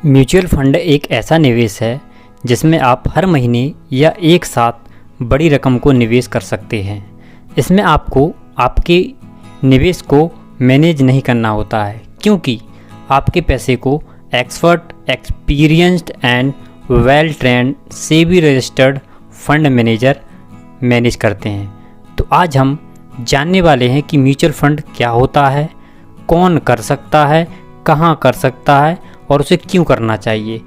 Mutual fund एक ऐसा निवेश है जिसमें आप हर महीने या एक साथ बड़ी रकम को निवेश कर सकते हैं। इसमें आपको आपके निवेश को मैनेज नहीं करना होता है, क्योंकि आपके पैसे को expert, experienced and well trained SEBI registered fund manager manage करते हैं। तो आज हम जानने वाले हैं कि म्यूचुअल फंड क्या होता है, कौन कर सकता है, कहाँ कर सकता है और उसे क्यों करना चाहिए,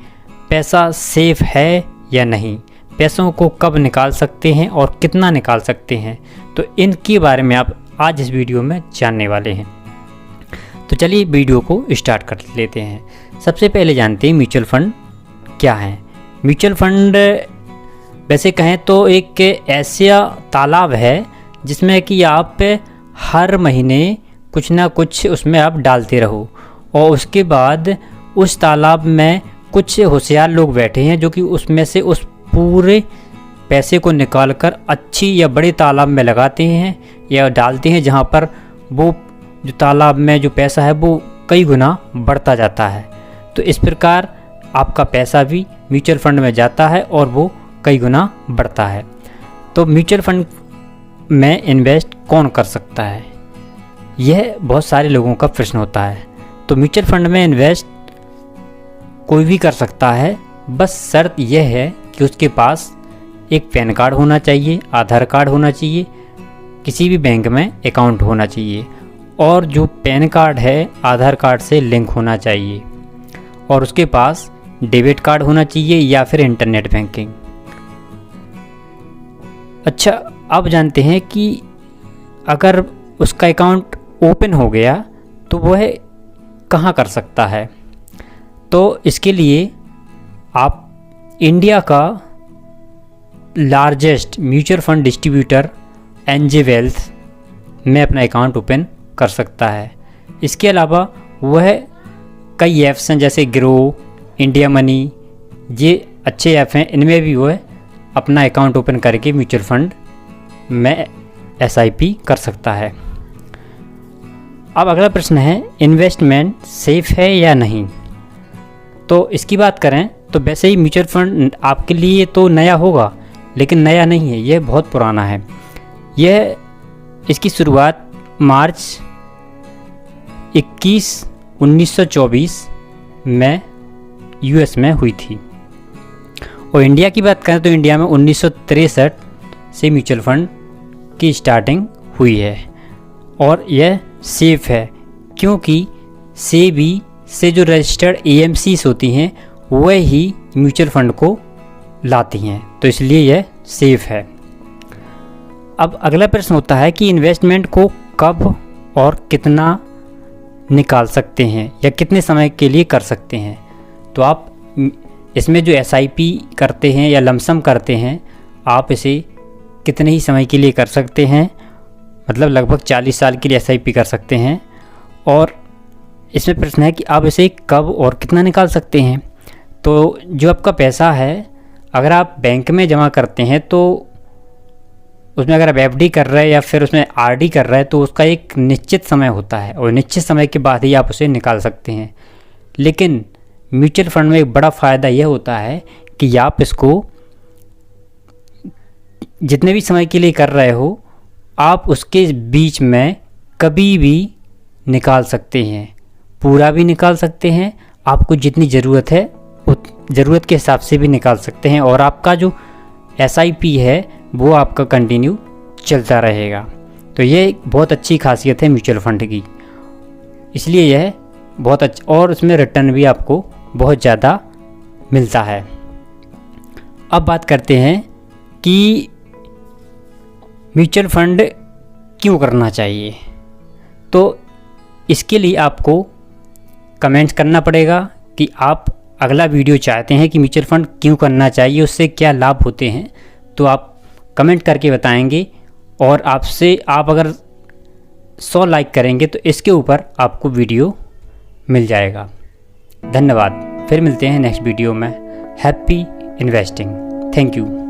पैसा सेफ है या नहीं, पैसों को कब निकाल सकते हैं और कितना निकाल सकते हैं। तो इनके बारे में आप आज इस वीडियो में जानने वाले हैं। तो चलिए वीडियो को स्टार्ट कर लेते हैं। सबसे पहले जानते हैं म्यूचुअल फंड क्या है। म्यूचुअल फंड वैसे कहें तो एक ऐसा तालाब है जिसमें कि आप हर महीने कुछ ना कुछ उसमें आप डालते रहो और उसके बाद उस तालाब में कुछ होशियार लोग बैठे हैं जो कि उसमें से उस पूरे पैसे को निकालकर अच्छी या बड़े तालाब में लगाते हैं या डालते हैं, जहाँ पर वो जो तालाब में जो पैसा है वो कई गुना बढ़ता जाता है। तो इस प्रकार आपका पैसा भी म्यूचुअल फंड में जाता है और वो कई गुना बढ़ता है। तो म्यूचुअल फंड में इन्वेस्ट कौन कर सकता है, यह बहुत सारे लोगों का प्रश्न होता है। तो म्यूचुअल फंड में इन्वेस्ट कोई भी कर सकता है, बस शर्त यह है कि उसके पास एक पैन कार्ड होना चाहिए, आधार कार्ड होना चाहिए, किसी भी बैंक में अकाउंट होना चाहिए और जो पैन कार्ड है आधार कार्ड से लिंक होना चाहिए और उसके पास डेबिट कार्ड होना चाहिए या फिर इंटरनेट बैंकिंग। अच्छा, अब जानते हैं कि अगर उसका अकाउंट ओपन हो गया तो वह कहाँ कर सकता है। तो इसके लिए आप इंडिया का largest mutual fund distributor NJ wealth में अपना अकाउंट ओपन कर सकता है। इसके अलावा वह कई ऐप्स हैं जैसे ग्रो, इंडिया मनी, ये अच्छे ऐप हैं, इनमें भी वह अपना अकाउंट ओपन करके म्यूचुअल फंड में एसआईपी कर सकता है। अब अगला प्रश्न है, इन्वेस्टमेंट सेफ है या नहीं। तो इसकी बात करें तो वैसे ही म्यूचुअल फंड आपके लिए तो नया होगा, लेकिन नया नहीं है, यह बहुत पुराना है। इसकी शुरुआत मार्च 21, 1924 में यूएस में हुई थी। और इंडिया की बात करें तो इंडिया में 1963 से म्यूचुअल फंड की स्टार्टिंग हुई है और यह सेफ है, क्योंकि सेबी से जो रजिस्टर्ड एएमसीज होती हैं वह ही म्यूचुअल फंड को लाती हैं, तो इसलिए यह सेफ है। अब अगला प्रश्न होता है कि इन्वेस्टमेंट को कब और कितना निकाल सकते हैं या कितने समय के लिए कर सकते हैं। तो आप इसमें जो एसआईपी करते हैं या लमसम करते हैं, आप इसे कितने ही समय के लिए कर सकते हैं, मतलब लगभग 40 साल के लिए एसआईपी कर सकते हैं। और इसमें प्रश्न है कि आप इसे कब और कितना निकाल सकते हैं। तो जो आपका पैसा है, अगर आप बैंक में जमा करते हैं तो उसमें अगर आप एफडी कर रहे हैं या फिर उसमें आरडी कर रहे हैं तो उसका एक निश्चित समय होता है और निश्चित समय के बाद ही आप उसे निकाल सकते हैं। लेकिन म्यूचुअल फंड में एक बड़ा फ़ायदा यह होता है कि आप इसको जितने भी समय के लिए कर रहे हो, आप उसके बीच में कभी भी निकाल सकते हैं, पूरा भी निकाल सकते हैं, आपको जितनी ज़रूरत है ज़रूरत के हिसाब से भी निकाल सकते हैं और आपका जो एसआईपी है वो आपका कंटिन्यू चलता रहेगा। तो ये बहुत अच्छी खासियत है म्यूचुअल फंड की, इसलिए यह बहुत अच्छा और उसमें रिटर्न भी आपको बहुत ज़्यादा मिलता है। अब बात करते हैं कि म्यूचुअल फंड क्यों करना चाहिए। तो इसके लिए आपको कमेंट करना पड़ेगा कि आप अगला वीडियो चाहते हैं कि म्यूचुअल फंड क्यों करना चाहिए, उससे क्या लाभ होते हैं। तो आप कमेंट करके बताएंगे और आप अगर 100 लाइक करेंगे तो इसके ऊपर आपको वीडियो मिल जाएगा। धन्यवाद, फिर मिलते हैं नेक्स्ट वीडियो में। Happy investing. Thank you.